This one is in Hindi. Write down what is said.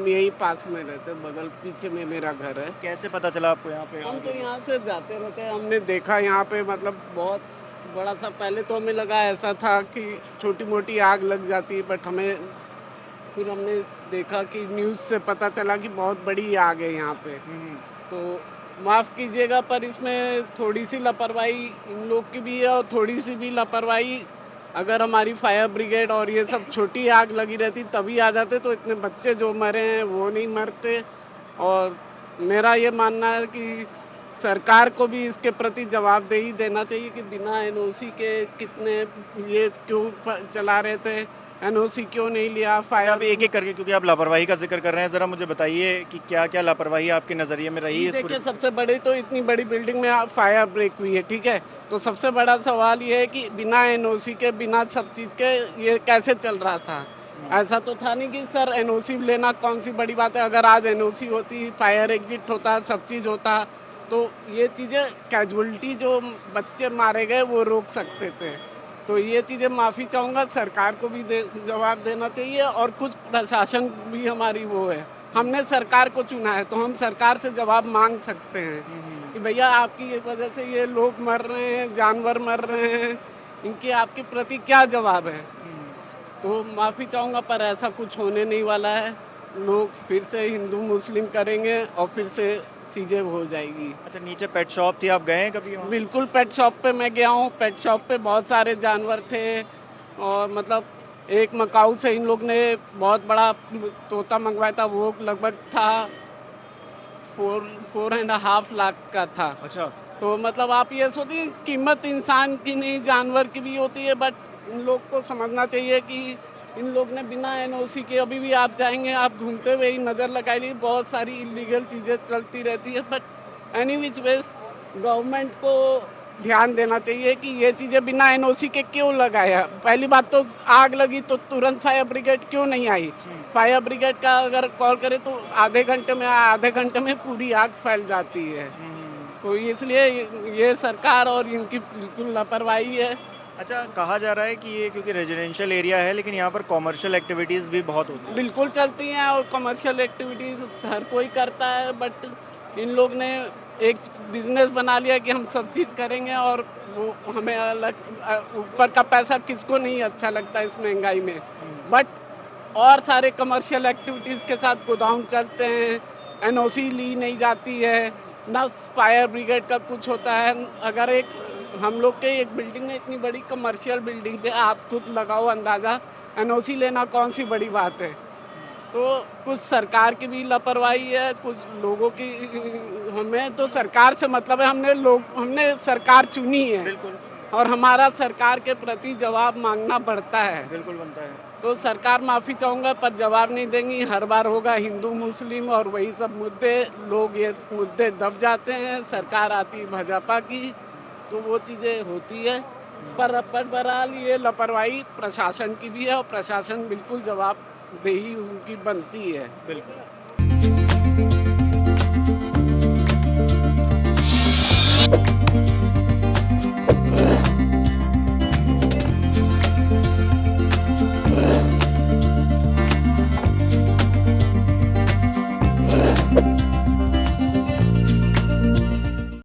हम यही पास में रहते हैं, बगल पीछे में मेरा घर है। कैसे पता चला आपको यहाँ पे हम आग तो लगी? यहाँ से जाते रहते हैं, हमने देखा यहाँ पे मतलब बहुत बड़ा सा, पहले तो हमें लगा ऐसा था कि छोटी-मोटी आग लग जाती है, बट फिर हमने देखा कि न्यूज़ से पता चला कि बहुत बड़ी आग है यहाँ पे। हुँ। तो माफ़ कीजिएगा पर इसमें थोड़ी-सी लापरवाही इन लोग की भी है और थोड़ी-सी भी लापरवाही अगर हमारी फायर ब्रिगेड और ये सब छोटी आग लगी रहती तभी आ जाते तो इतने बच्चे जो मरे हैं वो नहीं मरते। और मेरा ये मानना है कि सरकार को भी इसके प्रति जवाबदेही देना चाहिए कि बिना एनओसी के कितने ये क्यों चला रहे थे, एनओसी क्यों नहीं लिया अच्छा, फायर। आप एक-एक करके, क्योंकि आप लापरवाही का ज़िक्र कर रहे हैं, ज़रा मुझे बताइए कि क्या-क्या लापरवाही आपके नज़रिए में रही जी है इस पूरे। देखिए, सबसे बड़ी तो इतनी बड़ी बिल्डिंग में फायर ब्रेक हुई है, ठीक है? तो सबसे बड़ा सवाल ये है कि बिना एनओसी के, बिना सब चीज़ के ये कैसे चल रहा था? हुँ। ऐसा तो था नहीं कि सर एनओसी लेना कौन-सी बड़ी बात है, अगर आज एनओसी होती, फायर एग्ज़िट होता, सब चीज़ होता, तो ये चीज़ें कैज़ुअल्टी जो बच्चे मारे गए वो रोक सकते थे। तो ये चीज़ें माफ़ी चाहूँगा, सरकार को भी जवाब देना चाहिए और कुछ प्रशासन भी हमारी वो है। हमने सरकार को चुना है तो हम सरकार से जवाब मांग सकते हैं हुँ, हुँ। कि भैया आपकी ये वजह से ये लोग मर रहे हैं, जानवर मर रहे हैं, इनकी आपके प्रति क्या जवाब है? हुँ। तो माफ़ी चाहूँगा पर ऐसा कुछ होने नहीं वाला है। लोग फिर से हिंदू मुस्लिम करेंगे और फिर से चीज़ें हो जाएगी। अच्छा, नीचे पेट शॉप थी, आप गए हैं कभी वहाँ? बिल्कुल, पेट शॉप पे मैं गया हूँ, पेट शॉप पे बहुत सारे जानवर थे और मतलब एक मकाऊ से इन लोग ने बहुत बड़ा तोता मँगवाया था, वो लगभग था 4.5 लाख का था। अच्छा। तो मतलब आप ये सोचिए कीमत इंसान की नहीं जानवर की भी होती है, बट इन लोग को समझना चाहिए कि इन लोग ने बिना एनओसी के, अभी भी आप जाएँगे, आप घूमते हुए ही नज़र लगाइए बहुत सारी इल्लीगल चीज़ें चलती रहती है, but any which ways government को ध्यान देना चाहिए कि ये चीज़ें बिना एनओसी के क्यों लगाया। पहली बात तो आग लगी तो तुरंत फायर ब्रिगेड क्यों नहीं आई? हुँ। फायर ब्रिगेड का अगर कॉल करें तो आधे घंटे में पूरी आग फैल जाती है। हुँ, हुँ, हुँ। तो इसलिए ये सरकार और इनकी बिल्कुल लापरवाही है। अच्छा, कहा जा रहा है कि ये क्योंकि रेज़िडेंशियल एरिया है, लेकिन यहाँ पर कमर्शियल एक्टिविटीज़ भी बहुत होती हैं। बिल्कुल चलती हैं और कमर्शियल एक्टिविटीज़ हर कोई करता है, बट इन लोग ने एक बिज़नेस बना लिया कि हम सब चीज़ करेंगे और वो हमें ऊपर का पैसा किसको नहीं अच्छा लगता इस महँगाई में। हुँ। बट और सारे कमर्शियल एक्टिविटीज़ के साथ गोडाउन चलते हैं, एनओसी ली नहीं जाती है, ना फायर ब्रिगेड का कुछ होता है। अगर एक हम लोग के एक बिल्डिंग में, इतनी बड़ी कमर्शियल बिल्डिंग पे आप खुद लगाओ अंदाज़ा, एनओसी लेना कौन-सी बड़ी बात है। तो कुछ सरकार की भी लापरवाही है, कुछ लोगों की। हमें तो सरकार से मतलब है, हमने सरकार चुनी है बिल्कुल, और हमारा सरकार के प्रति जवाब माँगना पड़ता है। बिल्कुल बनता है। तो सरकार माफ़ी चाहूँगा पर जवाब नहीं देंगी, हर बार होगा हिंदू मुस्लिम और वही सब मुद्दे, लोग ये मुद्दे दब जाते हैं, सरकार आती भाजपा की, तो वो चीज़ें होती है। पर बहरहाल ये लापरवाही प्रशासन की भी है और प्रशासन बिल्कुल जवाबदेही उनकी बनती है। बिल्कुल।